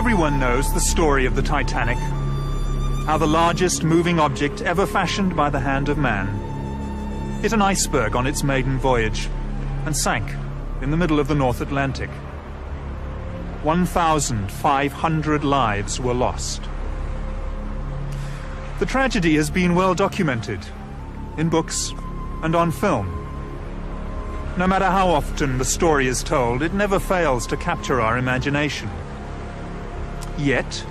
Everyone knows the story of the Titanic, how the largest moving object ever fashioned by the hand of man hit an iceberg on its maiden voyage and sank in the middle of the North Atlantic. 1,500 lives were lost. The tragedy has been well documented in books and on film. No matter how often the story is told, it never fails to capture our imagination. Yet,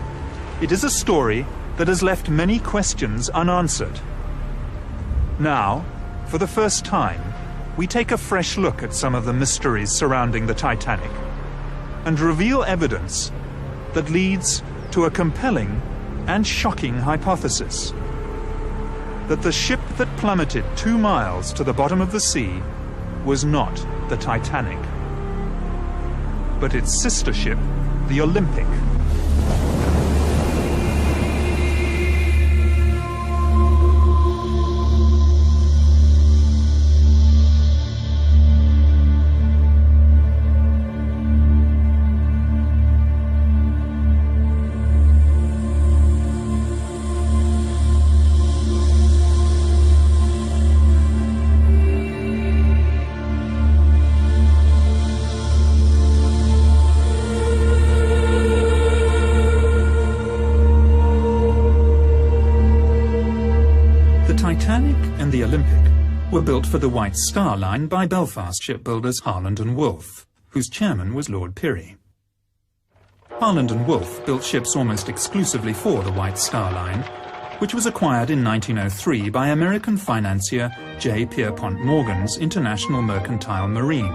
it is a story that has left many questions unanswered. Now, for the first time, we take a fresh look at some of the mysteries surrounding the Titanic and reveal evidence that leads to a compelling and shocking hypothesis: that the ship that plummeted 2 miles to the bottom of the sea was not the Titanic, but its sister ship, the Olympic. Titanic and the Olympic were built for the White Star Line by Belfast shipbuilders Harland and Wolff, whose chairman was Lord Pirrie. Harland and Wolff built ships almost exclusively for the White Star Line, which was acquired in 1903 by American financier J. Pierpont Morgan's International Mercantile Marine.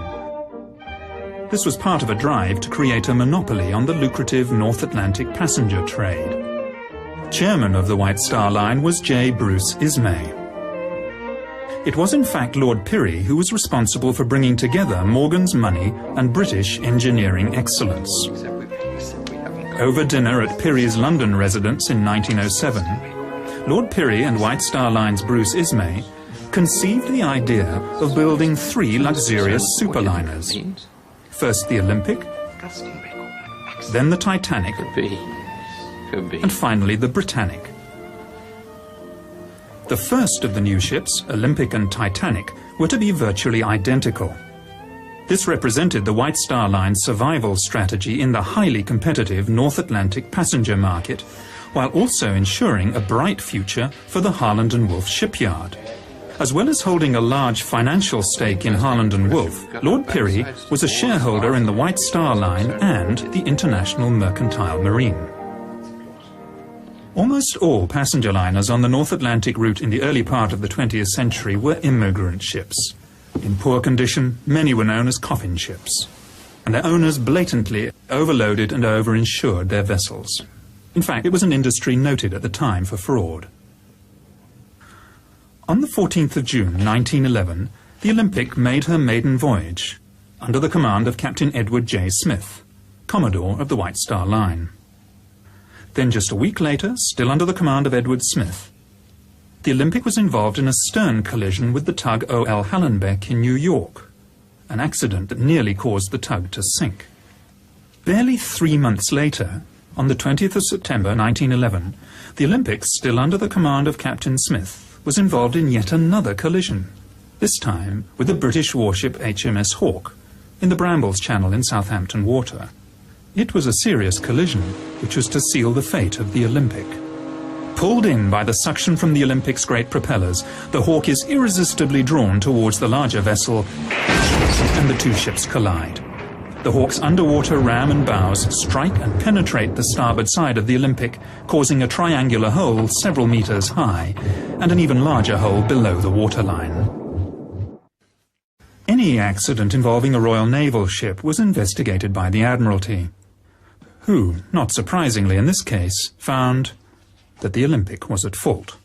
This was part of a drive to create a monopoly on the lucrative North Atlantic passenger trade. Chairman of the White Star Line was J. Bruce Ismay. It was in fact Lord Pirrie who was responsible for bringing together Morgan's money and British engineering excellence. Over dinner at Pirrie's London residence in 1907, Lord Pirrie and White Star Line's Bruce Ismay conceived the idea of building 3 luxurious superliners. First the Olympic, then the Titanic, and finally the Britannic. The first of the new ships, Olympic and Titanic, were to be virtually identical. This represented the White Star Line's survival strategy in the highly competitive North Atlantic passenger market, while also ensuring a bright future for the Harland and Wolff shipyard. As well as holding a large financial stake in Harland and Wolff, Lord Pirrie was a shareholder in the White Star Line and the International Mercantile Marine. Almost all passenger liners on the North Atlantic route in the early part of the 20th century were immigrant ships. In poor condition, many were known as coffin ships, and their owners blatantly overloaded and overinsured their vessels. In fact, it was an industry noted at the time for fraud. On the 14th of June 1911, the Olympic made her maiden voyage, under the command of Captain Edward J. Smith, Commodore of the White Star Line. Then just a week later, still under the command of Edward Smith, the Olympic was involved in a stern collision with the tug O.L. Hallenbeck in New York, an accident that nearly caused the tug to sink. Barely 3 months later, on the 20th of September 1911, the Olympic, still under the command of Captain Smith, was involved in yet another collision, this time with the British warship HMS Hawke in the Brambles Channel in Southampton Water. It was a serious collision, which was to seal the fate of the Olympic. Pulled in by the suction from the Olympic's great propellers, the Hawke is irresistibly drawn towards the larger vessel, and the two ships collide. The Hawke's underwater ram and bows strike and penetrate the starboard side of the Olympic, causing a triangular hole several meters high, and an even larger hole below the waterline. Any accident involving a Royal Naval ship was investigated by the Admiralty, who, not surprisingly in this case, found that the Olympic was at fault,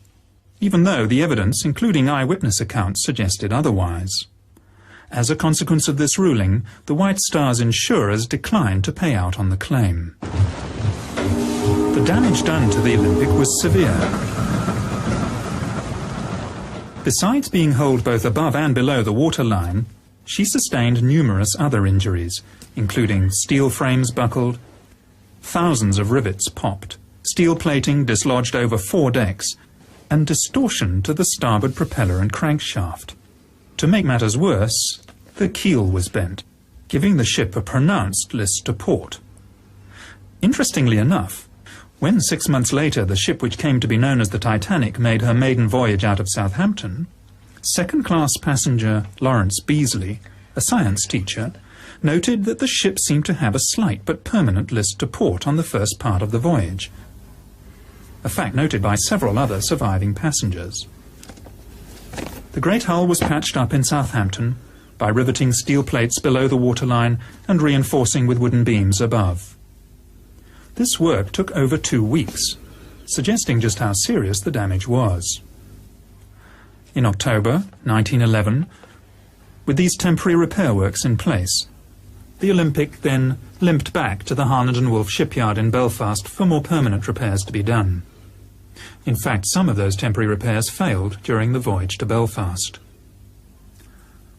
even though the evidence, including eyewitness accounts, suggested otherwise. As a consequence of this ruling, the White Star's insurers declined to pay out on the claim. The damage done to the Olympic was severe. Besides being holed both above and below the waterline, she sustained numerous other injuries, including steel frames buckled, Thousands of rivets popped, steel plating dislodged over 4 decks, and distortion to the starboard propeller and crankshaft. To make matters worse, the keel was bent, giving the ship a pronounced list to port. Interestingly enough, when 6 months later the ship which came to be known as the Titanic made her maiden voyage out of Southampton, second-class passenger Lawrence Beasley, a science teacher, noted that the ship seemed to have a slight but permanent list to port on the first part of the voyage, a fact noted by several other surviving passengers. The great hull was patched up in Southampton by riveting steel plates below the waterline and reinforcing with wooden beams above. This work took over 2 weeks, suggesting just how serious the damage was. In October 1911, with these temporary repair works in place, the Olympic then limped back to the Harland and Wolff shipyard in Belfast for more permanent repairs to be done. In fact, some of those temporary repairs failed during the voyage to Belfast.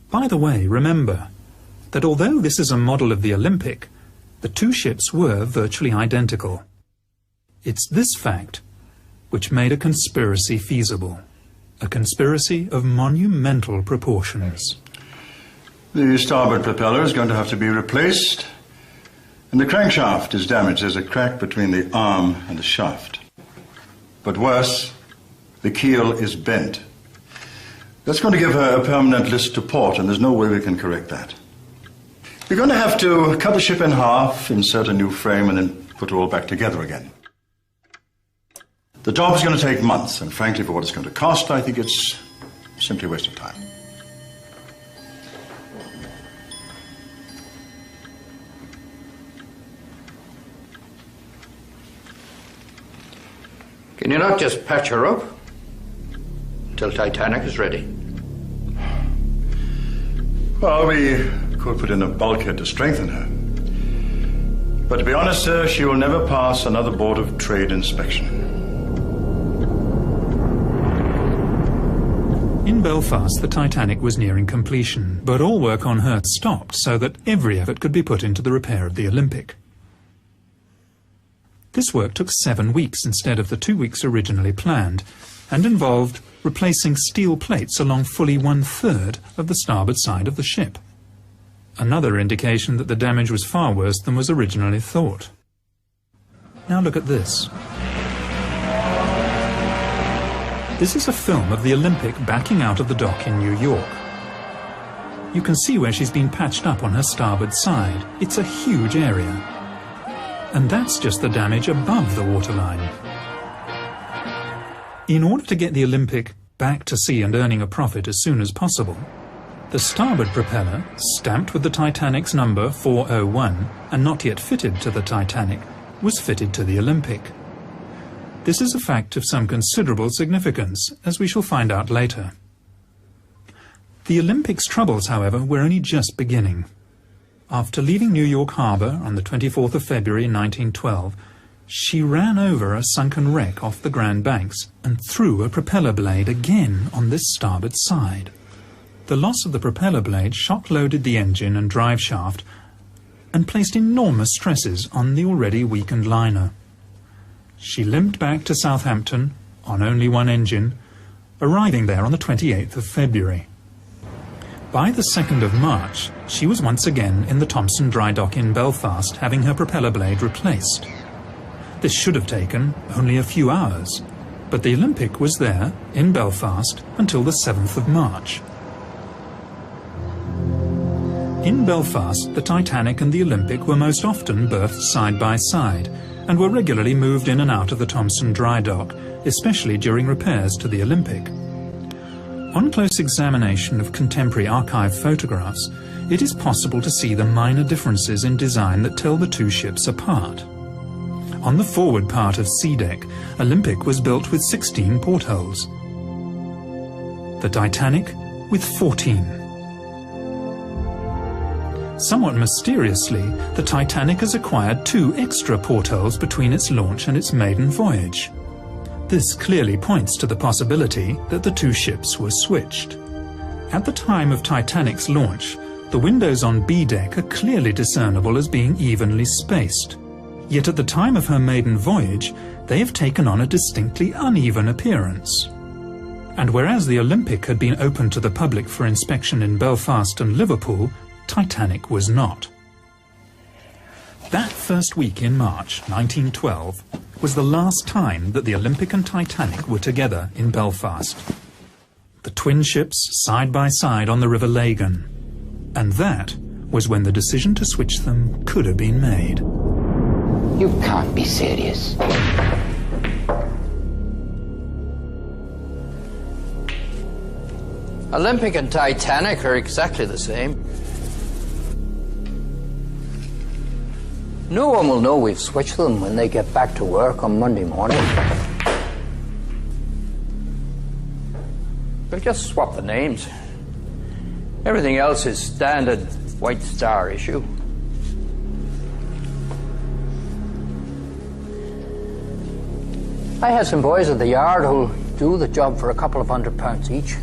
By the way, remember that although this is a model of the Olympic, the 2 ships were virtually identical. It's this fact which made a conspiracy feasible, a conspiracy of monumental proportions. The starboard propeller is going to have to be replaced, and the crankshaft is damaged. There's a crack between the arm and the shaft. But worse, the keel is bent. That's going to give her a permanent list to port, and there's no way we can correct that. We're going to have to cut the ship in half, insert a new frame, and then put it all back together again. The job is going to take months, and frankly, for what it's going to cost, I think it's simply a waste of time. Can you not just patch her up till Titanic is ready? Well, we could put in a bulkhead to strengthen her. But to be honest, sir, she will never pass another Board of Trade inspection. In Belfast, the Titanic was nearing completion, but all work on her stopped so that every effort could be put into the repair of the Olympic. This work took 7 weeks instead of the 2 weeks originally planned, and involved replacing steel plates along fully 1/3 of the starboard side of the ship. Another indication that the damage was far worse than was originally thought. Now look at this. This is a film of the Olympic backing out of the dock in New York. You can see where she's been patched up on her starboard side. It's a huge area. And that's just the damage above the waterline. In order to get the Olympic back to sea and earning a profit as soon as possible, the starboard propeller, stamped with the Titanic's number 401 and not yet fitted to the Titanic, was fitted to the Olympic. This is a fact of some considerable significance, as we shall find out later. The Olympic's troubles, however, were only just beginning. After leaving New York Harbor on the 24th of February 1912, she ran over a sunken wreck off the Grand Banks and threw a propeller blade again on this starboard side. The loss of the propeller blade shock-loaded the engine and drive shaft and placed enormous stresses on the already weakened liner. She limped back to Southampton on only one engine, arriving there on the 28th of February. By the 2nd of March, she was once again in the Thompson dry dock in Belfast, having her propeller blade replaced. This should have taken only a few hours, but the Olympic was there, in Belfast, until the 7th of March. In Belfast, the Titanic and the Olympic were most often berthed side by side, and were regularly moved in and out of the Thompson dry dock, especially during repairs to the Olympic. On close examination of contemporary archive photographs, it is possible to see the minor differences in design that tell the 2 ships apart. On the forward part of sea deck, Olympic was built with 16 portholes. The Titanic with 14. Somewhat mysteriously, the Titanic has acquired 2 extra portholes between its launch and its maiden voyage. This clearly points to the possibility that the 2 ships were switched. At the time of Titanic's launch, the windows on B deck are clearly discernible as being evenly spaced. Yet at the time of her maiden voyage, they have taken on a distinctly uneven appearance. And whereas the Olympic had been open to the public for inspection in Belfast and Liverpool, Titanic was not. That first week in March 1912 was the last time that the Olympic and Titanic were together in Belfast. The twin ships side by side on the River Lagan. And that was when the decision to switch them could have been made. You can't be serious. Olympic and Titanic are exactly the same. No one will know we've switched them when they get back to work on Monday morning. We'll just swap the names. Everything else is standard White Star issue. I have some boys at the yard who'll do the job for a couple of £100 each.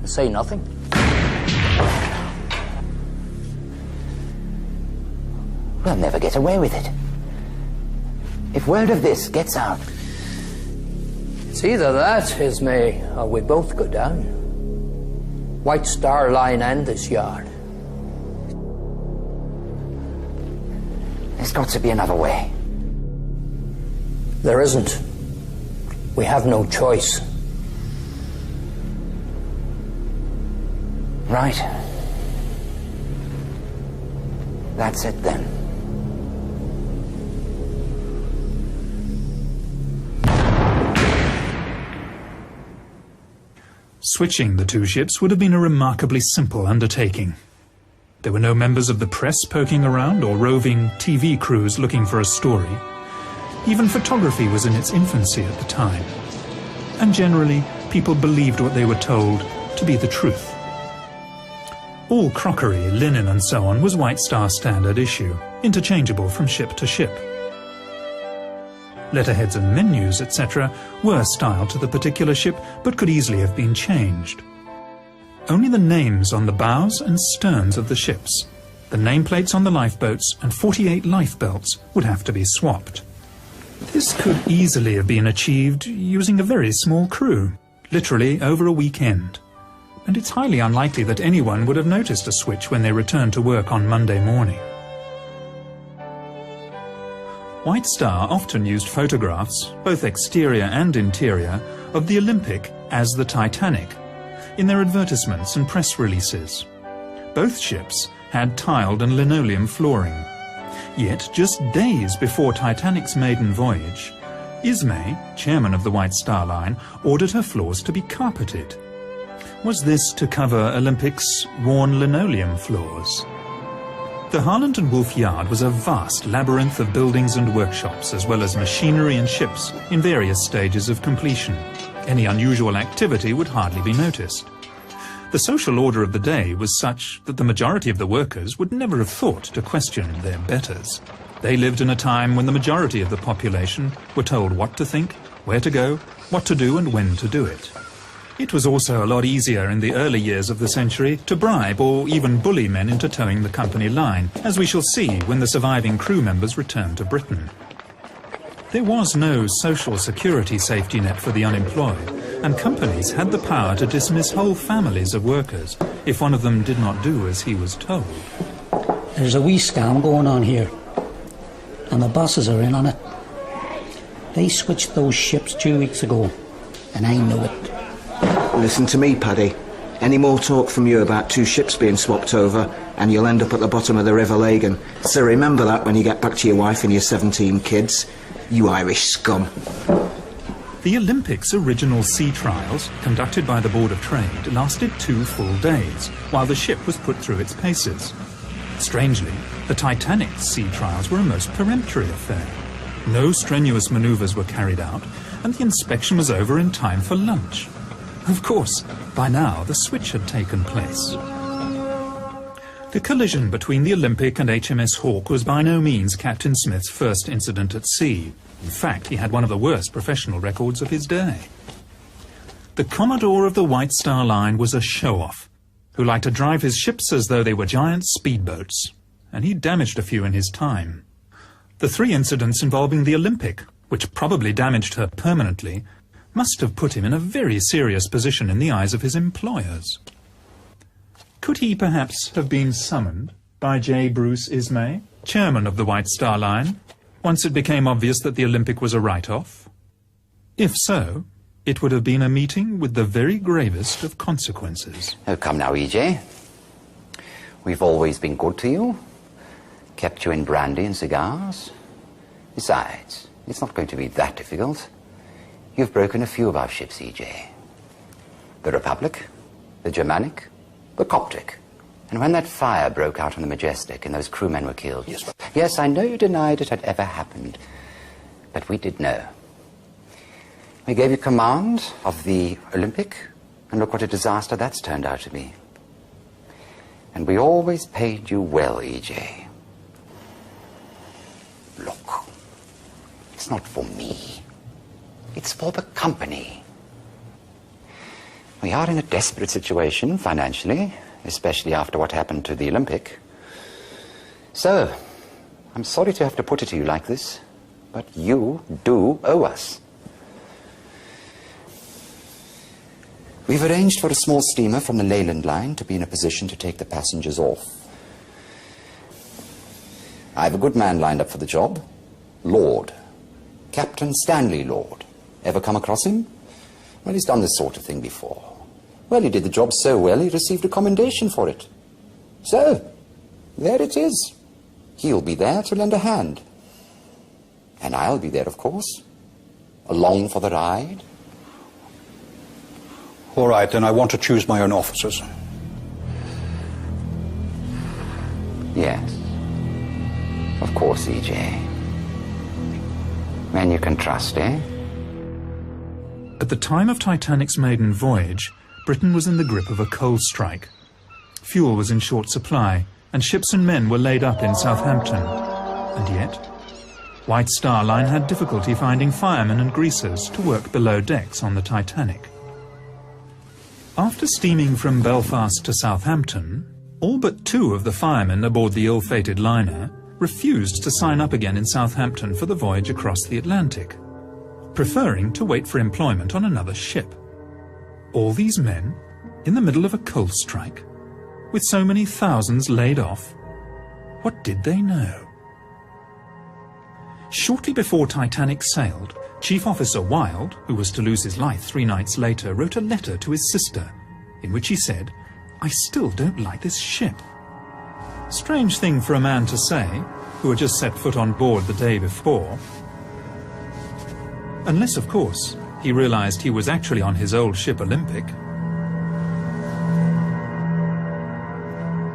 Say nothing. We'll never get away with it. If word of this gets out... It's either that, Ismay, or we both go down. White Star Line and this yard. There's got to be another way. There isn't. We have no choice. Right. That's it then. Switching the two ships would have been a remarkably simple undertaking. There were no members of the press poking around or roving TV crews looking for a story. Even photography was in its infancy at the time. And generally, people believed what they were told to be the truth. All crockery, linen and so on was White Star standard issue, interchangeable from ship to ship. Letterheads and menus, etc. were styled to the particular ship, but could easily have been changed. Only the names on the bows and sterns of the ships, the nameplates on the lifeboats and 48 lifebelts would have to be swapped. This could easily have been achieved using a very small crew, literally over a weekend. And it's highly unlikely that anyone would have noticed a switch when they returned to work on Monday morning. White Star often used photographs, both exterior and interior, of the Olympic as the Titanic, in their advertisements and press releases. Both ships had tiled and linoleum flooring. Yet, just days before Titanic's maiden voyage, Ismay, chairman of the White Star Line, ordered her floors to be carpeted. Was this to cover Olympic's worn linoleum floors? The Harland and Wolff Yard was a vast labyrinth of buildings and workshops, as well as machinery and ships in various stages of completion. Any unusual activity would hardly be noticed. The social order of the day was such that the majority of the workers would never have thought to question their betters. They lived in a time when the majority of the population were told what to think, where to go, what to do and when to do it. It was also a lot easier in the early years of the century to bribe or even bully men into towing the company line, as we shall see when the surviving crew members returned to Britain. There was no social security safety net for the unemployed, and companies had the power to dismiss whole families of workers if one of them did not do as he was told. There's a wee scam going on here, and the bosses are in on it. They switched those ships 2 weeks ago, and I know it. Listen to me, Paddy. Any more talk from you about two ships being swapped over, and you'll end up at the bottom of the River Lagan. So remember that when you get back to your wife and your 17 kids. You Irish scum. The Olympics' original sea trials, conducted by the Board of Trade, lasted 2 full days, while the ship was put through its paces. Strangely, the Titanic's sea trials were a most peremptory affair. No strenuous manoeuvres were carried out, and the inspection was over in time for lunch. Of course, by now the switch had taken place. The collision between the Olympic and HMS Hawke was by no means Captain Smith's first incident at sea. In fact, he had one of the worst professional records of his day. The Commodore of the White Star Line was a show-off, who liked to drive his ships as though they were giant speedboats, and he damaged a few in his time. The 3 incidents involving the Olympic, which probably damaged her permanently, must have put him in a very serious position in the eyes of his employers. Could he perhaps have been summoned by J. Bruce Ismay, chairman of the White Star Line, once it became obvious that the Olympic was a write-off? If so, it would have been a meeting with the very gravest of consequences. Oh, come now, E.J. We've always been good to you. Kept you in brandy and cigars. Besides, it's not going to be that difficult. You've broken a few of our ships, E.J. The Republic, the Germanic, the Coptic. And when that fire broke out on the Majestic and those crewmen were killed... Yes, I know you denied it had ever happened. But we did know. We gave you command of the Olympic, and look what a disaster that's turned out to be. And we always paid you well, E.J. Look, it's not for me. It's for the company. We are in a desperate situation financially, especially after what happened to the Olympic. So, I'm sorry to have to put it to you like this, but you do owe us. We've arranged for a small steamer from the Leyland line to be in a position to take the passengers off. I have a good man lined up for the job. Lord. Captain Stanley Lord. Ever come across him? Well, he's done this sort of thing before. Well, he did the job so well, he received a commendation for it. So, there it is. He'll be there to lend a hand. And I'll be there, of course. Along for the ride. All right, then I want to choose my own officers. Yes. Of course, E.J. Men you can trust, eh? At the time of Titanic's maiden voyage, Britain was in the grip of a coal strike. Fuel was in short supply, and ships and men were laid up in Southampton. And yet, White Star Line had difficulty finding firemen and greasers to work below decks on the Titanic. After steaming from Belfast to Southampton, all but 2 of the firemen aboard the ill-fated liner refused to sign up again in Southampton for the voyage across the Atlantic, preferring to wait for employment on another ship. All these men, in the middle of a coal strike, with so many thousands laid off, what did they know? Shortly before Titanic sailed, Chief Officer Wilde, who was to lose his life 3 nights later, wrote a letter to his sister, in which he said, "I still don't like this ship." Strange thing for a man to say, who had just set foot on board the day before. Unless, of course, he realized he was actually on his old ship Olympic.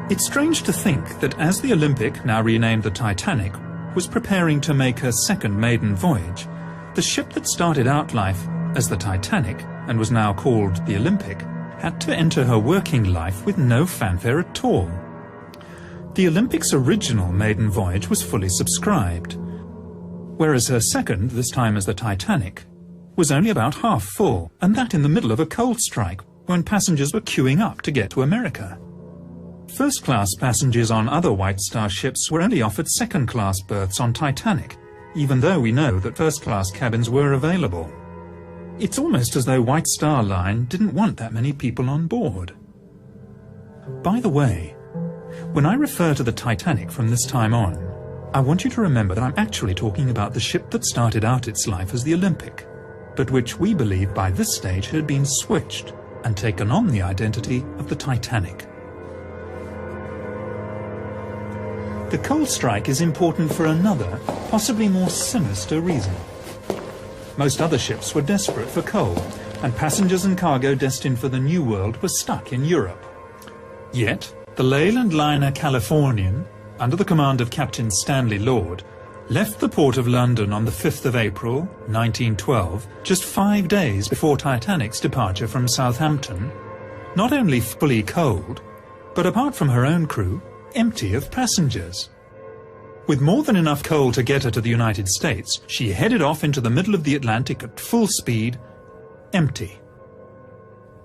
It's strange to think that as the Olympic, now renamed the Titanic, was preparing to make her second maiden voyage, the ship that started out life as the Titanic and was now called the Olympic had to enter her working life with no fanfare at all. The Olympic's original maiden voyage was fully subscribed, whereas her second, this time as the Titanic, was only about half full, and that in the middle of a coal strike when passengers were queuing up to get to America. First-class passengers on other White Star ships were only offered second-class berths on Titanic, even though we know that first-class cabins were available. It's almost as though White Star Line didn't want that many people on board. By the way, when I refer to the Titanic from this time on, I want you to remember that I'm actually talking about the ship that started out its life as the Olympic, but which we believe by this stage had been switched and taken on the identity of the Titanic. The coal strike is important for another, possibly more sinister reason. Most other ships were desperate for coal, and passengers and cargo destined for the New World were stuck in Europe. Yet, the Leyland liner Californian, under the command of Captain Stanley Lord, left the port of London on the 5th of April, 1912, just 5 days before Titanic's departure from Southampton, not only fully coaled, but apart from her own crew, empty of passengers. With more than enough coal to get her to the United States, she headed off into the middle of the Atlantic at full speed, empty.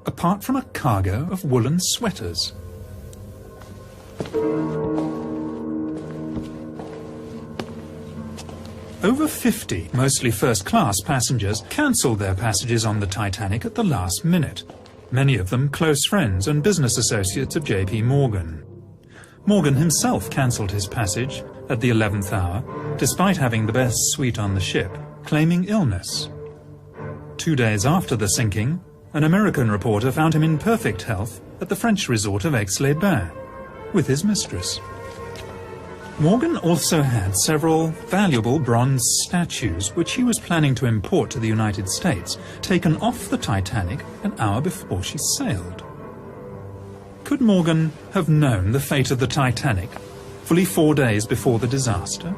Apart from a cargo of woolen sweaters. Over 50, mostly first-class passengers, cancelled their passages on the Titanic at the last minute. Many of them close friends and business associates of J.P. Morgan. Morgan himself cancelled his passage at the 11th hour, despite having the best suite on the ship, claiming illness. 2 days after the sinking, an American reporter found him in perfect health at the French resort of Aix-les-Bains, with his mistress. Morgan also had several valuable bronze statues, which he was planning to import to the United States, taken off the Titanic an hour before she sailed. Could Morgan have known the fate of the Titanic fully 4 days before the disaster?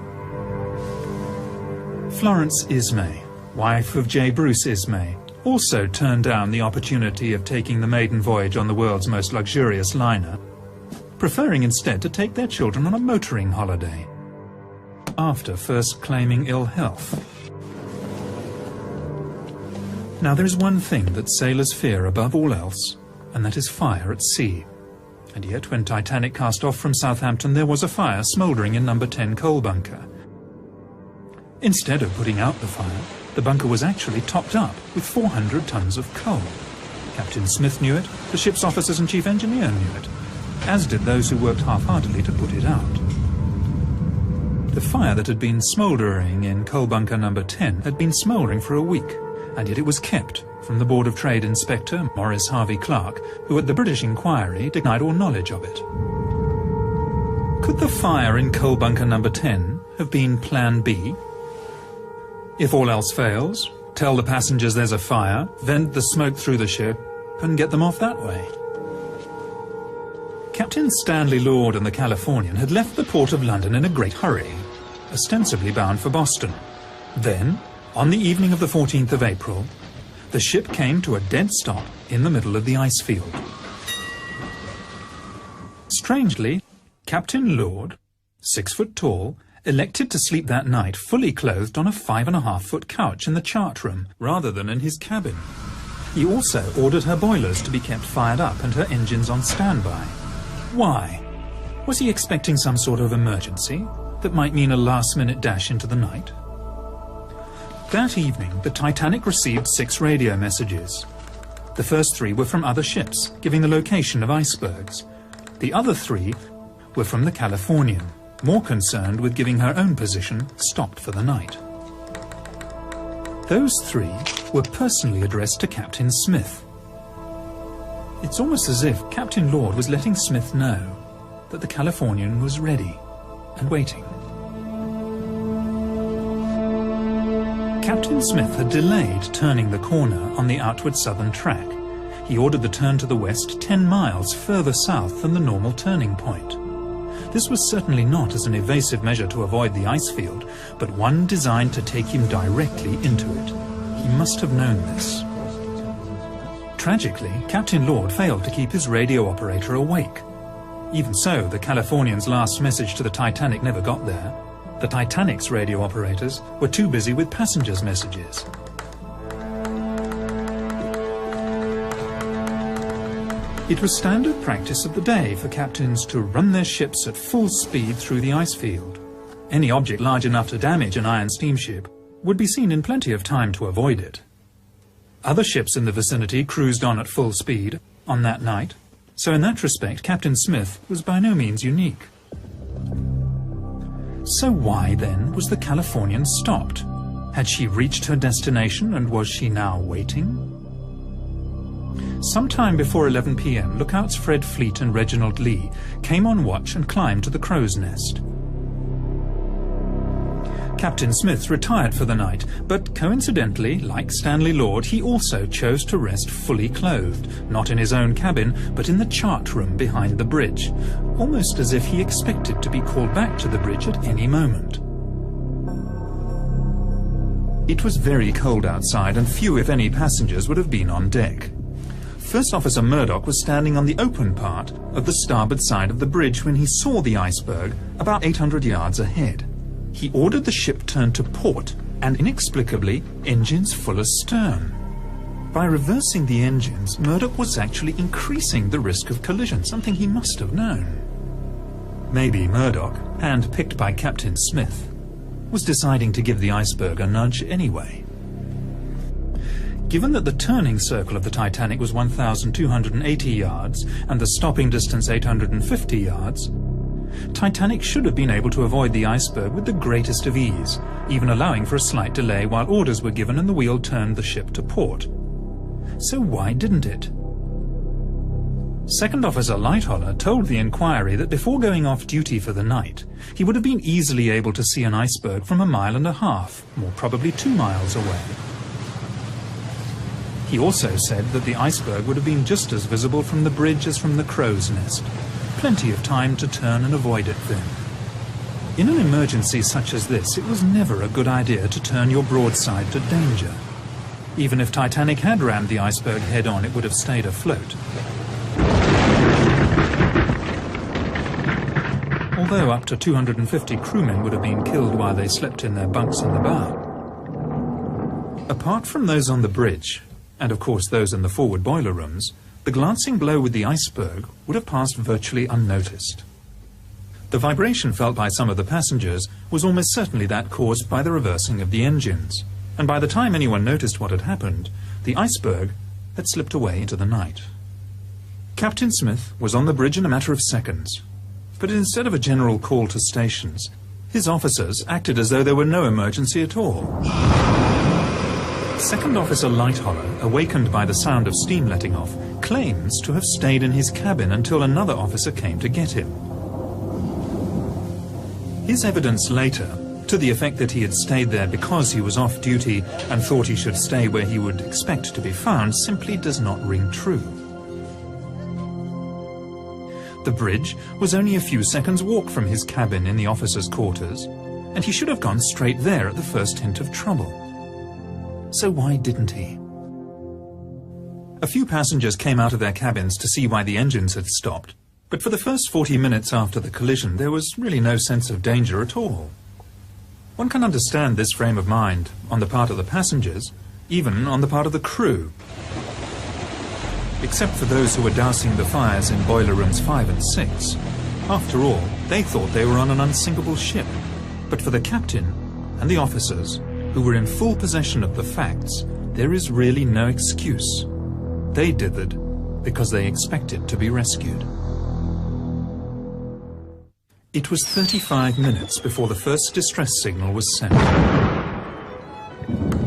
Florence Ismay, wife of J. Bruce Ismay, also turned down the opportunity of taking the maiden voyage on the world's most luxurious liner, preferring instead to take their children on a motoring holiday, after first claiming ill health. Now there is one thing that sailors fear above all else, and that is fire at sea. And yet when Titanic cast off from Southampton, there was a fire smouldering in number 10 coal bunker. Instead of putting out the fire, the bunker was actually topped up with 400 tons of coal. Captain Smith knew it, the ship's officers and chief engineer knew it, as did those who worked half-heartedly to put it out. The fire that had been smouldering in coal bunker number 10 had been smouldering for a week, and yet it was kept from the Board of Trade Inspector Maurice Harvey Clark, who at the British inquiry denied all knowledge of it. Could the fire in coal bunker number 10 have been Plan B? If all else fails, tell the passengers there's a fire, vent the smoke through the ship, and get them off that way. Captain Stanley Lord and the Californian had left the port of London in a great hurry, ostensibly bound for Boston. Then, on the evening of the 14th of April, the ship came to a dead stop in the middle of the ice field. Strangely, Captain Lord, 6 foot tall, elected to sleep that night fully clothed on a 5.5-foot couch in the chart room, rather than in his cabin. He also ordered her boilers to be kept fired up and her engines on standby. Why? Was he expecting some sort of emergency that might mean a last-minute dash into the night? That evening, the Titanic received 6 radio messages. The first 3 were from other ships, giving the location of icebergs. The other 3 were from the Californian, more concerned with giving her own position, stopped for the night. Those 3 were personally addressed to Captain Smith. It's almost as if Captain Lord was letting Smith know that the Californian was ready and waiting. Captain Smith had delayed turning the corner on the outward southern track. He ordered the turn to the west 10 miles further south than the normal turning point. This was certainly not as an evasive measure to avoid the ice field, but one designed to take him directly into it. He must have known this. Tragically, Captain Lord failed to keep his radio operator awake. Even so, the Californian's last message to the Titanic never got there. The Titanic's radio operators were too busy with passengers' messages. It was standard practice of the day for captains to run their ships at full speed through the ice field. Any object large enough to damage an iron steamship would be seen in plenty of time to avoid it. Other ships in the vicinity cruised on at full speed on that night, so in that respect Captain Smith was by no means unique. So why, then, was the Californian stopped? Had she reached her destination, and was she now waiting? Sometime before 11 p.m, lookouts Fred Fleet and Reginald Lee came on watch and climbed to the crow's nest. Captain Smith retired for the night, but coincidentally, like Stanley Lord, he also chose to rest fully clothed, not in his own cabin, but in the chart room behind the bridge, almost as if he expected to be called back to the bridge at any moment. It was very cold outside, and few, if any, passengers would have been on deck. First Officer Murdoch was standing on the open part of the starboard side of the bridge when he saw the iceberg about 800 yards ahead. He ordered the ship turned to port and, inexplicably, engines full astern. By reversing the engines, Murdoch was actually increasing the risk of collision, something he must have known. Maybe Murdoch, hand-picked by Captain Smith, was deciding to give the iceberg a nudge anyway. Given that the turning circle of the Titanic was 1,280 yards and the stopping distance 850 yards, Titanic should have been able to avoid the iceberg with the greatest of ease, even allowing for a slight delay while orders were given and the wheel turned the ship to port. So why didn't it? Second Officer Lightholler told the inquiry that before going off duty for the night, he would have been easily able to see an iceberg from 1.5 miles, more probably 2 miles away. He also said that the iceberg would have been just as visible from the bridge as from the crow's nest. Plenty of time to turn and avoid it then. In an emergency such as this, it was never a good idea to turn your broadside to danger. Even if Titanic had rammed the iceberg head-on, it would have stayed afloat. Although up to 250 crewmen would have been killed while they slept in their bunks in the bow. Apart from those on the bridge, and of course those in the forward boiler rooms, the glancing blow with the iceberg would have passed virtually unnoticed. The vibration felt by some of the passengers was almost certainly that caused by the reversing of the engines, and by the time anyone noticed what had happened, the iceberg had slipped away into the night. Captain Smith was on the bridge in a matter of seconds, but instead of a general call to stations, his officers acted as though there were no emergency at all. Second Officer Lightholler, awakened by the sound of steam letting off, claims to have stayed in his cabin until another officer came to get him. His evidence later, to the effect that he had stayed there because he was off duty and thought he should stay where he would expect to be found, simply does not ring true. The bridge was only a few seconds' walk from his cabin in the officers' quarters, and he should have gone straight there at the first hint of trouble. So why didn't he? A few passengers came out of their cabins to see why the engines had stopped, but for the first 40 minutes after the collision there was really no sense of danger at all. One can understand this frame of mind on the part of the passengers, even on the part of the crew. Except for those who were dousing the fires in boiler rooms 5 and 6. After all, they thought they were on an unsinkable ship. But for the captain and the officers, who were in full possession of the facts, there is really no excuse. They dithered because they expected to be rescued. It was 35 minutes before the first distress signal was sent.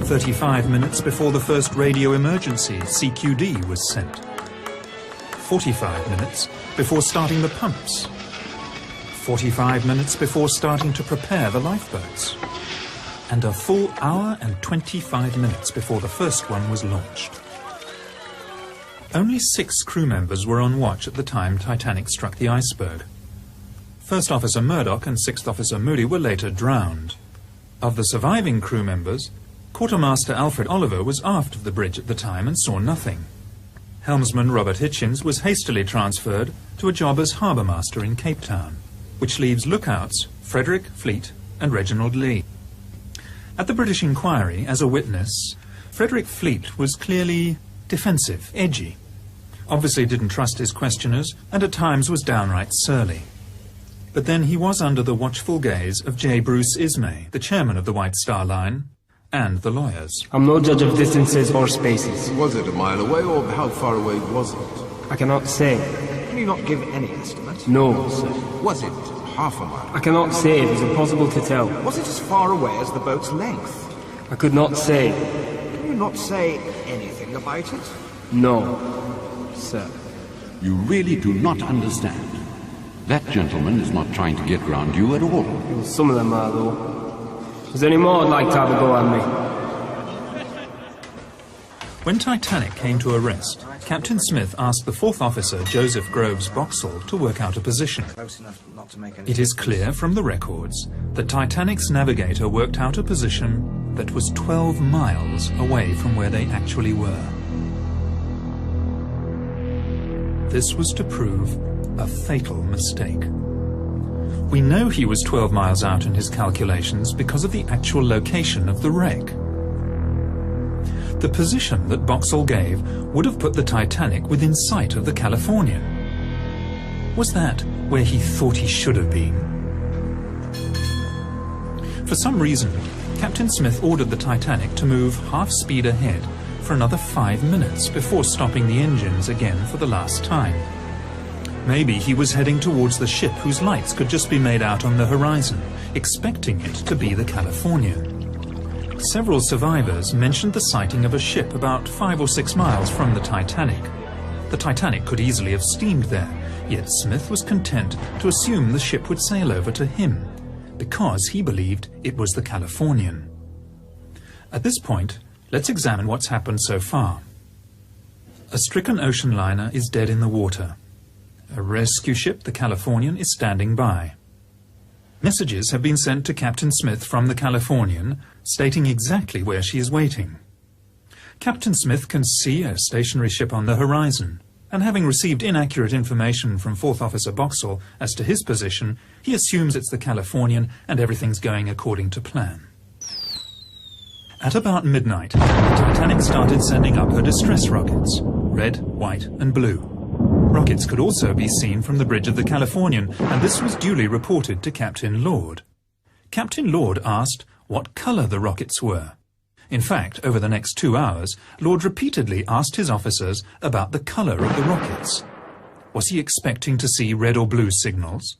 35 minutes before the first radio emergency, CQD, was sent. 45 minutes before starting the pumps. 45 minutes before starting to prepare the lifeboats. And a full hour and 25 minutes before the first one was launched. Only 6 crew members were on watch at the time Titanic struck the iceberg. First Officer Murdoch and Sixth Officer Moody were later drowned. Of the surviving crew members, Quartermaster Alfred Oliver was aft of the bridge at the time and saw nothing. Helmsman Robert Hitchins was hastily transferred to a job as harbour master in Cape Town, which leaves lookouts Frederick, Fleet and Reginald Lee. At the British inquiry, as a witness, Frederick Fleet was clearly defensive, edgy, obviously didn't trust his questioners, and at times was downright surly. But then he was under the watchful gaze of J. Bruce Ismay, the chairman of the White Star Line, and the lawyers. I'm no judge of distances or spaces. Was it a mile away, or how far away was it? I cannot say. Can you not give any estimate? No, sir. Was it half a mile? I cannot say. It is impossible to tell. Was it as far away as the boat's length? I could not say. Can you not say anything about it? No, sir. You really do not understand. That gentleman is not trying to get round you at all. Well, some of them are, though. Is there any more I'd like to have a go at me? When Titanic came to a rest, Captain Smith asked the 4th Officer, Joseph Groves Boxall, to work out a position. It is clear from the records that Titanic's navigator worked out a position that was 12 miles away from where they actually were. This was to prove a fatal mistake. We know he was 12 miles out in his calculations because of the actual location of the wreck. The position that Boxall gave would have put the Titanic within sight of the Californian. Was that where he thought he should have been? For some reason, Captain Smith ordered the Titanic to move half-speed ahead for another 5 minutes before stopping the engines again for the last time. Maybe he was heading towards the ship whose lights could just be made out on the horizon, expecting it to be the Californian. Several survivors mentioned the sighting of a ship about 5 or 6 miles from the Titanic. The Titanic could easily have steamed there, yet Smith was content to assume the ship would sail over to him, because he believed it was the Californian. At this point, let's examine what's happened so far. A stricken ocean liner is dead in the water. A rescue ship, the Californian, is standing by. Messages have been sent to Captain Smith from the Californian, stating exactly where she is waiting. Captain Smith can see a stationary ship on the horizon, and having received inaccurate information from 4th Officer Boxall as to his position, he assumes it's the Californian and everything's going according to plan. At about midnight, the Titanic started sending up her distress rockets, red, white and blue. Rockets could also be seen from the bridge of the Californian, and this was duly reported to Captain Lord. Captain Lord asked what colour the rockets were. In fact, over the next 2 hours, Lord repeatedly asked his officers about the colour of the rockets. Was he expecting to see red or blue signals?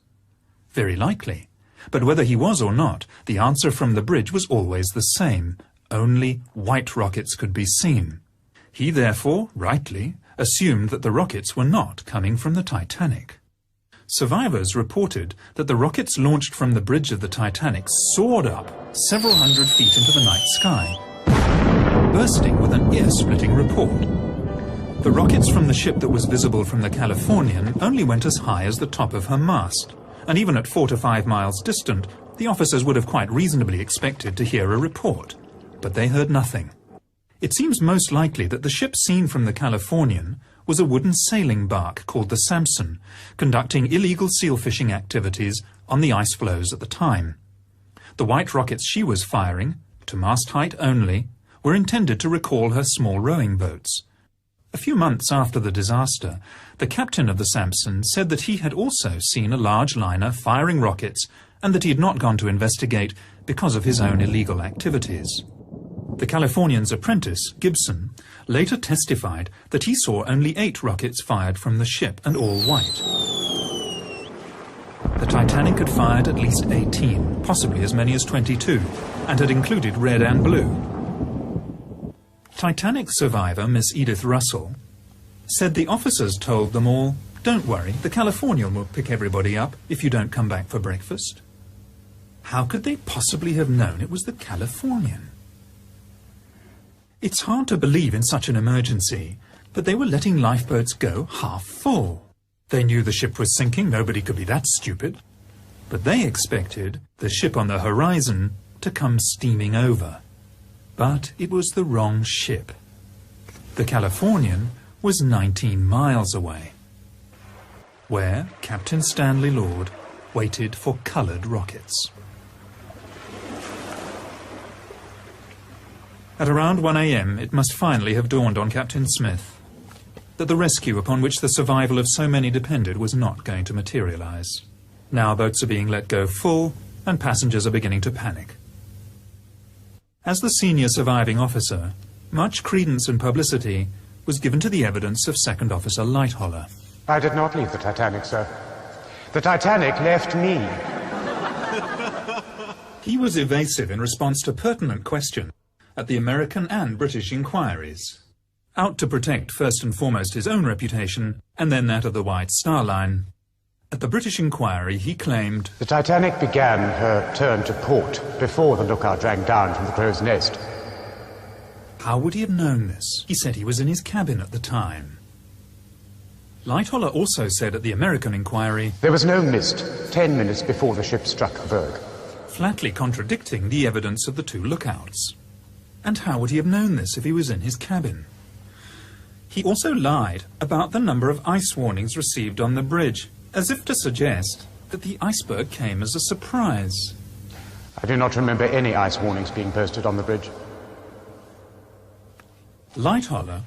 Very likely. But whether he was or not, the answer from the bridge was always the same. Only white rockets could be seen. He therefore, rightly, assumed that the rockets were not coming from the Titanic. Survivors reported that the rockets launched from the bridge of the Titanic soared up several hundred feet into the night sky, bursting with an ear-splitting report. The rockets from the ship that was visible from the Californian only went as high as the top of her mast, and even at 4 to 5 miles distant, the officers would have quite reasonably expected to hear a report. But they heard nothing. It seems most likely that the ship seen from the Californian was a wooden sailing bark called the Samson, conducting illegal seal fishing activities on the ice floes at the time. The white rockets she was firing, to mast height only, were intended to recall her small rowing boats. A few months after the disaster, the captain of the Samson said that he had also seen a large liner firing rockets and that he had not gone to investigate because of his own illegal activities. The Californian's apprentice, Gibson, later testified that he saw only 8 rockets fired from the ship, and all white. The Titanic had fired at least 18, possibly as many as 22, and had included red and blue. Titanic survivor Miss Edith Russell said the officers told them all, "Don't worry, the Californian will pick everybody up if you don't come back for breakfast." How could they possibly have known it was the Californian? It's hard to believe in such an emergency, but they were letting lifeboats go half full. They knew the ship was sinking, nobody could be that stupid. But they expected the ship on the horizon to come steaming over. But it was the wrong ship. The Californian was 19 miles away, where Captain Stanley Lord waited for coloured rockets. At around 1 a.m., it must finally have dawned on Captain Smith that the rescue upon which the survival of so many depended was not going to materialise. Now boats are being let go full, and passengers are beginning to panic. As the senior surviving officer, much credence and publicity was given to the evidence of Second Officer Lightholler. I did not leave the Titanic, sir. The Titanic left me. He was evasive in response to pertinent questions at the American and British inquiries, out to protect first and foremost his own reputation and then that of the White Star Line. At the British inquiry, he claimed, "The Titanic began her turn to port before the lookout rang down from the crow's nest." How would he have known this? He said he was in his cabin at the time. Lightholler also said at the American inquiry, "There was no mist 10 minutes before the ship struck a berg," flatly contradicting the evidence of the 2 lookouts. And how would he have known this if he was in his cabin? He also lied about the number of ice warnings received on the bridge, as if to suggest that the iceberg came as a surprise. "I do not remember any ice warnings being posted on the bridge." Lightholler,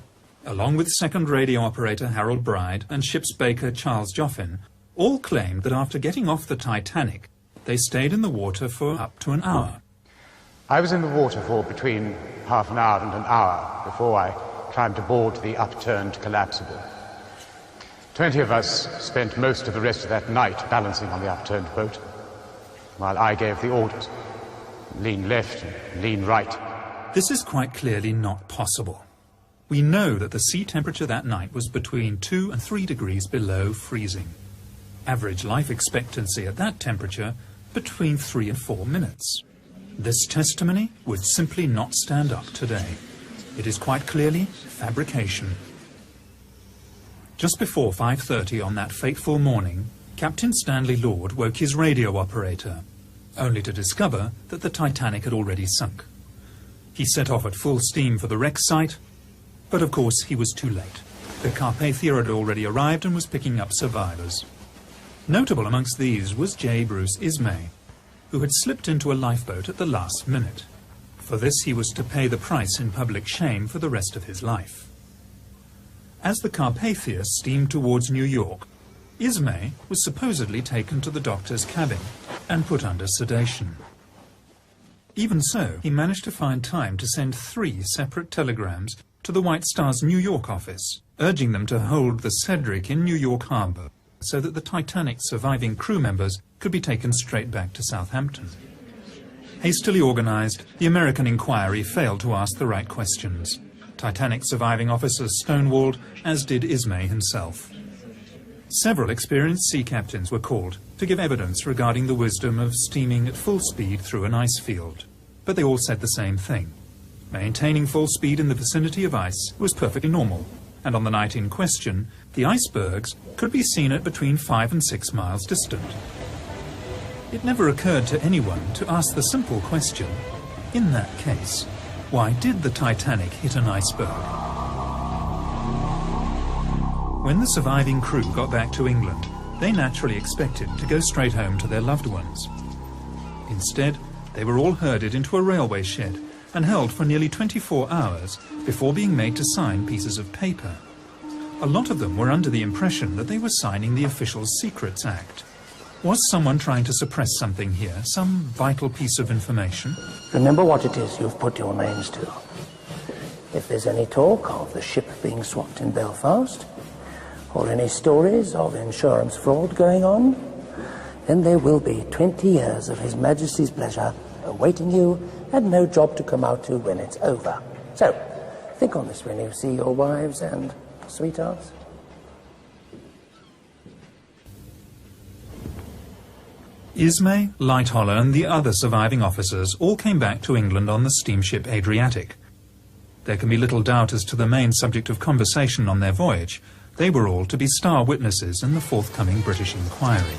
along with second radio operator Harold Bride and ship's baker Charles Joffin, all claimed that after getting off the Titanic, they stayed in the water for up to an hour, I was in the water for between half an hour and an hour before I climbed aboard the upturned collapsible. 20 of us spent most of the rest of that night balancing on the upturned boat, while I gave the orders. Lean left and lean right. This is quite clearly not possible. We know that the sea temperature that night was between 2 and 3 degrees below freezing. Average life expectancy at that temperature between 3 and 4 minutes. This testimony would simply not stand up today. It is quite clearly fabrication. Just before 5:30 on that fateful morning, Captain Stanley Lord woke his radio operator, only to discover that the Titanic had already sunk. He set off at full steam for the wreck site, but of course he was too late. The Carpathia had already arrived and was picking up survivors. Notable amongst these was J. Bruce Ismay, who had slipped into a lifeboat at the last minute. For this he was to pay the price in public shame for the rest of his life. As the Carpathia steamed towards New York, Ismay was supposedly taken to the doctor's cabin and put under sedation. Even so, he managed to find time to send 3 separate telegrams to the White Star's New York office, urging them to hold the Cedric in New York Harbor so that the Titanic's surviving crew members could be taken straight back to Southampton. Hastily organized, the American inquiry failed to ask the right questions. Titanic surviving officers stonewalled, as did Ismay himself. Several experienced sea captains were called to give evidence regarding the wisdom of steaming at full speed through an ice field. But they all said the same thing. Maintaining full speed in the vicinity of ice was perfectly normal, and on the night in question, the icebergs could be seen at between 5 and 6 miles distant. It never occurred to anyone to ask the simple question, in that case, why did the Titanic hit an iceberg? When the surviving crew got back to England, they naturally expected to go straight home to their loved ones. Instead, they were all herded into a railway shed and held for nearly 24 hours before being made to sign pieces of paper. A lot of them were under the impression that they were signing the Official Secrets Act. Was someone trying to suppress something here, some vital piece of information? Remember what it is you've put your names to. If there's any talk of the ship being swamped in Belfast, or any stories of insurance fraud going on, then there will be 20 years of His Majesty's pleasure awaiting you and no job to come out to when it's over. So, think on this when you see your wives and sweethearts. Ismay, Lightoller and the other surviving officers all came back to England on the steamship Adriatic. There can be little doubt as to the main subject of conversation on their voyage. They were all to be star witnesses in the forthcoming British inquiry.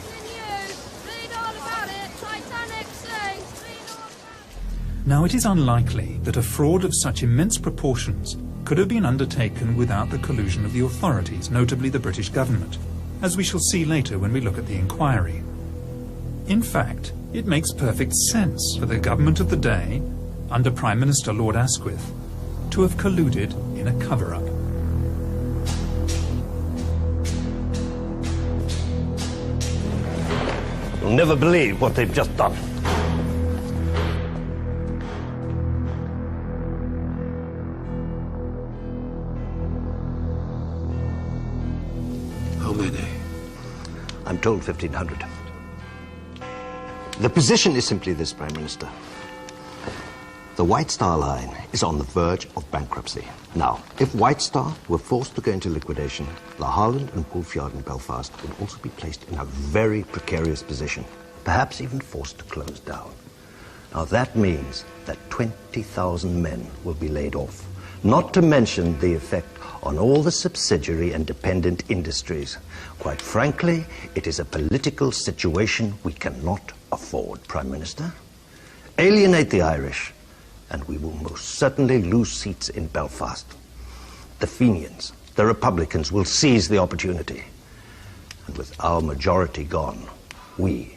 Now, it is unlikely that a fraud of such immense proportions could have been undertaken without the collusion of the authorities, notably the British government, as we shall see later when we look at the inquiry. In fact, it makes perfect sense for the government of the day, under Prime Minister Lord Asquith, to have colluded in a cover-up. You'll never believe what they've just done. How many? I'm told 1,500. The position is simply this, Prime Minister. The White Star Line is on the verge of bankruptcy. Now, if White Star were forced to go into liquidation, La Holland and Wolf Yard in Belfast would also be placed in a very precarious position, perhaps even forced to close down. Now, that means that 20,000 men will be laid off, not to mention the effect on all the subsidiary and dependent industries. Quite frankly, it is a political situation we cannot afford, Prime Minister. Alienate the Irish, and we will most certainly lose seats in Belfast. The Fenians, the Republicans, will seize the opportunity. And with our majority gone, we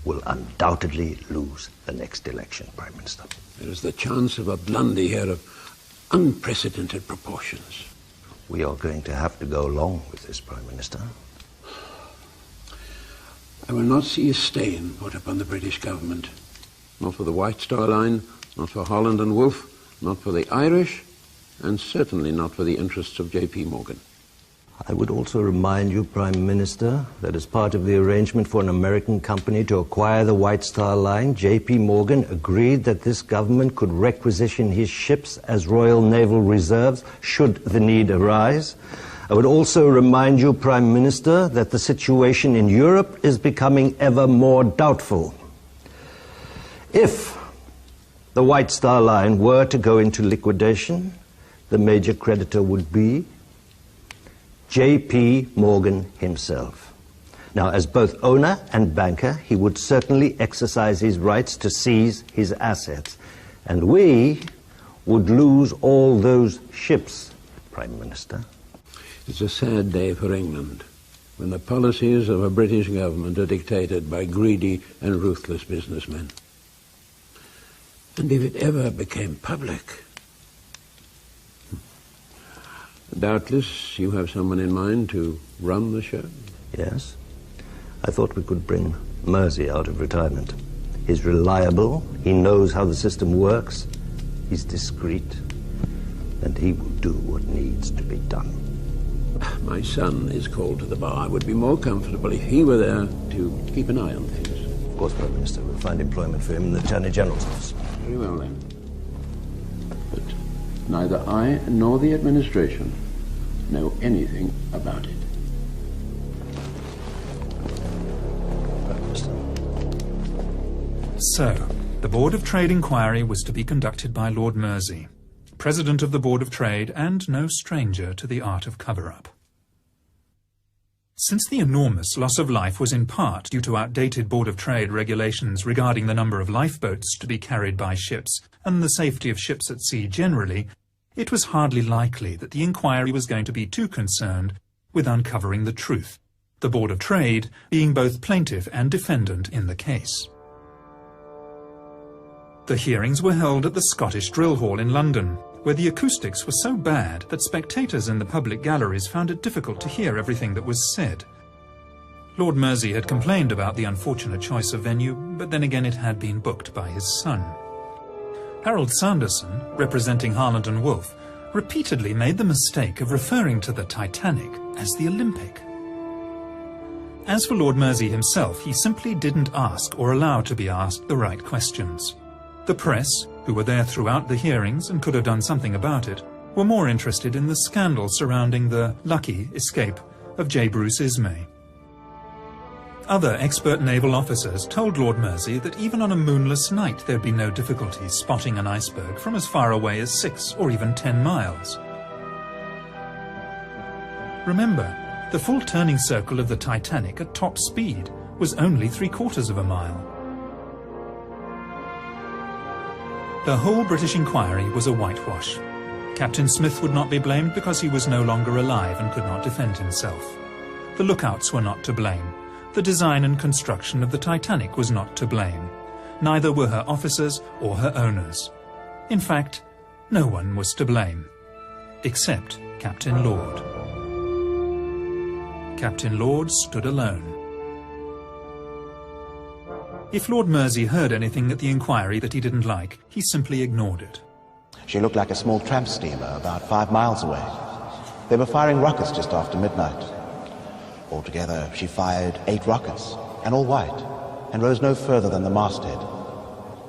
will undoubtedly lose the next election, Prime Minister. There is the chance of a blunder here of unprecedented proportions. We are going to have to go along with this, Prime Minister. I will not see a stain put upon the British government, not for the White Star Line, Not for Holland and Wolff, not for the Irish, and certainly not for the interests of J.P. Morgan. I would also remind you, Prime Minister, that as part of the arrangement for an American company to acquire the White Star Line, J.P. Morgan agreed that this government could requisition his ships as Royal Naval Reserves should the need arise. I would also remind you, Prime Minister, that the situation in Europe is becoming ever more doubtful. If the White Star Line were to go into liquidation, the major creditor would be J.P. Morgan himself. Now, as both owner and banker, he would certainly exercise his rights to seize his assets. And we would lose all those ships, Prime Minister. It's a sad day for England, when the policies of a British government are dictated by greedy and ruthless businessmen. And if it ever became public... Doubtless you have someone in mind to run the show? Yes. I thought we could bring Mersey out of retirement. He's reliable, he knows how the system works, he's discreet, and he will do what needs to be done. My son is called to the bar. I would be more comfortable if he were there to keep an eye on things. Of course, Prime Minister, we'll find employment for him in the Attorney General's office. Very well, then. But neither I nor the administration know anything about it. So, the Board of Trade inquiry was to be conducted by Lord Mersey, President of the Board of Trade and no stranger to the art of cover-up. Since the enormous loss of life was in part due to outdated Board of Trade regulations regarding the number of lifeboats to be carried by ships and the safety of ships at sea generally, it was hardly likely that the inquiry was going to be too concerned with uncovering the truth, the Board of Trade being both plaintiff and defendant in the case. The hearings were held at the Scottish Drill Hall in London, where the acoustics were so bad that spectators in the public galleries found it difficult to hear everything that was said. Lord Mersey had complained about the unfortunate choice of venue, but then again it had been booked by his son. Harold Sanderson, representing Harland and Wolff, repeatedly made the mistake of referring to the Titanic as the Olympic. As for Lord Mersey himself, he simply didn't ask or allow to be asked the right questions. The press, who were there throughout the hearings and could have done something about it, were more interested in the scandal surrounding the lucky escape of J. Bruce Ismay. Other expert naval officers told Lord Mersey that even on a moonless night there'd be no difficulty spotting an iceberg from as far away as 6 or even 10 miles. Remember, the full turning circle of the Titanic at top speed was only 3/4 of a mile. The whole British inquiry was a whitewash. Captain Smith would not be blamed because he was no longer alive and could not defend himself. The lookouts were not to blame. The design and construction of the Titanic was not to blame. Neither were her officers or her owners. In fact, no one was to blame, except Captain Lord. Captain Lord stood alone. If Lord Mersey heard anything at the inquiry that he didn't like, he simply ignored it. She looked like a small tramp steamer about 5 miles away. They were firing rockets just after midnight. Altogether, she fired 8 rockets, and all white, and rose no further than the masthead.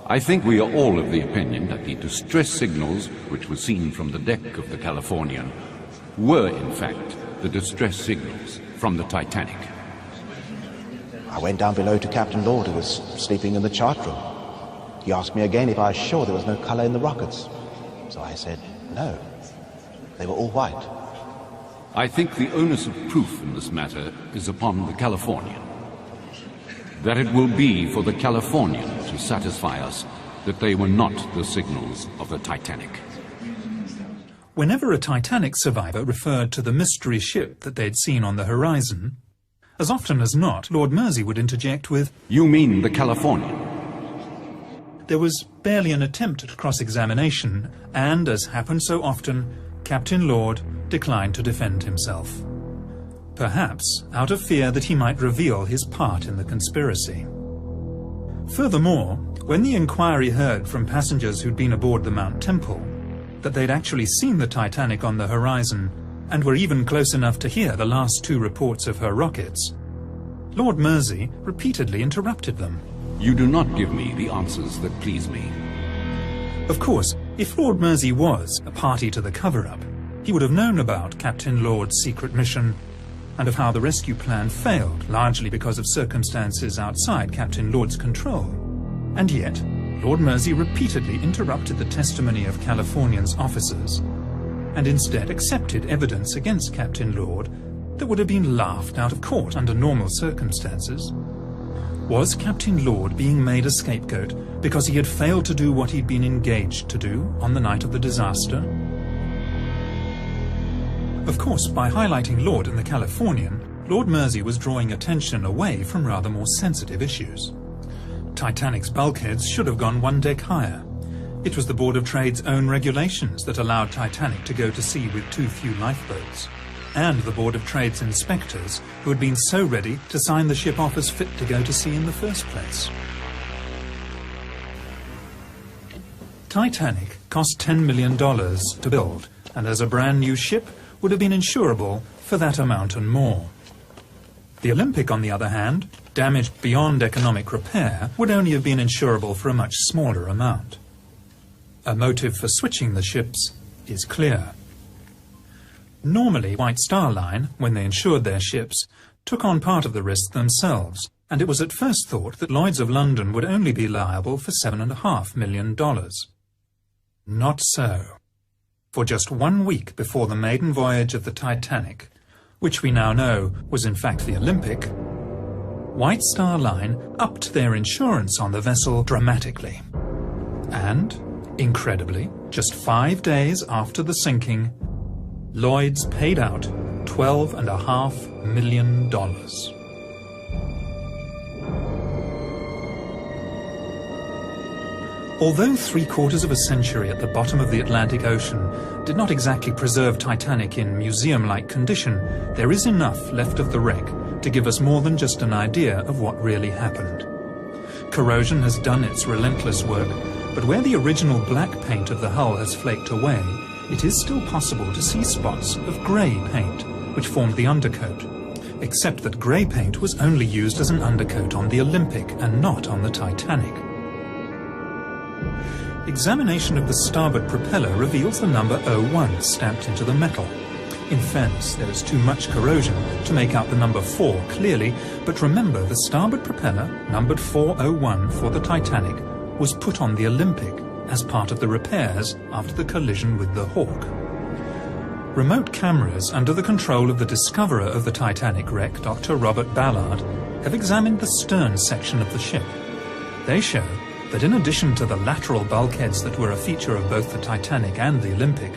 I think we are all of the opinion that the distress signals which were seen from the deck of the Californian were, in fact, the distress signals from the Titanic. I went down below to Captain Lord, who was sleeping in the chart room. He asked me again if I was sure there was no color in the rockets. So I said, no, they were all white. I think the onus of proof in this matter is upon the Californian. That it will be for the Californian to satisfy us that they were not the signals of the Titanic. Whenever a Titanic survivor referred to the mystery ship that they'd seen on the horizon, as often as not, Lord Mersey would interject with, "You mean the Californian?" There was barely an attempt at cross-examination, and, as happened so often, Captain Lord declined to defend himself. Perhaps out of fear that he might reveal his part in the conspiracy. Furthermore, when the inquiry heard from passengers who'd been aboard the Mount Temple that they'd actually seen the Titanic on the horizon and were even close enough to hear the last 2 reports of her rockets, Lord Mersey repeatedly interrupted them. You do not give me the answers that please me. Of course, if Lord Mersey was a party to the cover-up, he would have known about Captain Lord's secret mission and of how the rescue plan failed, largely because of circumstances outside Captain Lord's control. And yet, Lord Mersey repeatedly interrupted the testimony of Californian's officers and instead accepted evidence against Captain Lord that would have been laughed out of court under normal circumstances. Was Captain Lord being made a scapegoat because he had failed to do what he'd been engaged to do on the night of the disaster? Of course, by highlighting Lord and the Californian, Lord Mersey was drawing attention away from rather more sensitive issues. Titanic's bulkheads should have gone 1 deck higher. It was the Board of Trade's own regulations that allowed Titanic to go to sea with too few lifeboats, and the Board of Trade's inspectors who had been so ready to sign the ship off as fit to go to sea in the first place. Titanic cost $10 million to build, and as a brand new ship would have been insurable for that amount and more. The Olympic, on the other hand, damaged beyond economic repair, would only have been insurable for a much smaller amount. A motive for switching the ships is clear. Normally, White Star Line, when they insured their ships, took on part of the risk themselves, and it was at first thought that Lloyd's of London would only be liable for $7.5 million. Not so. For just 1 week before the maiden voyage of the Titanic, which we now know was in fact the Olympic, White Star Line upped their insurance on the vessel dramatically. And, incredibly, just 5 days after the sinking, Lloyd's paid out $12.5 million. Although 3/4 of a century at the bottom of the Atlantic Ocean did not exactly preserve Titanic in museum-like condition, there is enough left of the wreck to give us more than just an idea of what really happened. Corrosion has done its relentless work, but where the original black paint of the hull has flaked away, it is still possible to see spots of grey paint, which formed the undercoat, except that grey paint was only used as an undercoat on the Olympic and not on the Titanic. Examination of the starboard propeller reveals the number 01 stamped into the metal. In fairness, there is too much corrosion to make out the number 4 clearly, but remember the starboard propeller, numbered 401 for the Titanic, was put on the Olympic as part of the repairs after the collision with the Hawk. Remote cameras under the control of the discoverer of the Titanic wreck, Dr. Robert Ballard, have examined the stern section of the ship. They show that in addition to the lateral bulkheads that were a feature of both the Titanic and the Olympic,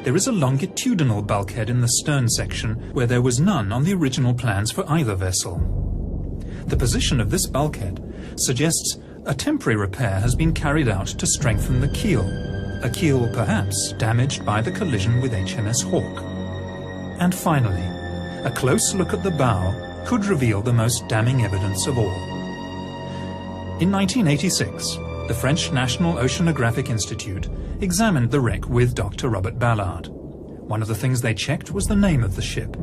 there is a longitudinal bulkhead in the stern section where there was none on the original plans for either vessel. The position of this bulkhead suggests a temporary repair has been carried out to strengthen the keel, a keel perhaps damaged by the collision with HMS Hawk. And finally, a close look at the bow could reveal the most damning evidence of all. In 1986, the French National Oceanographic Institute examined the wreck with Dr. Robert Ballard. One of the things they checked was the name of the ship.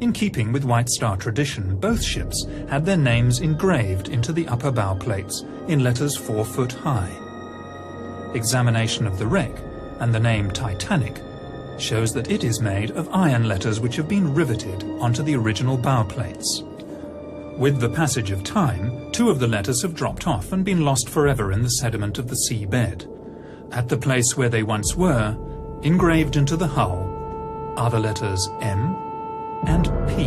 In keeping with White Star tradition, both ships had their names engraved into the upper bow plates in letters 4 foot high. Examination of the wreck and the name Titanic shows that it is made of iron letters which have been riveted onto the original bow plates. With the passage of time, 2 of the letters have dropped off and been lost forever in the sediment of the seabed. At the place where they once were, engraved into the hull, are the letters M and P.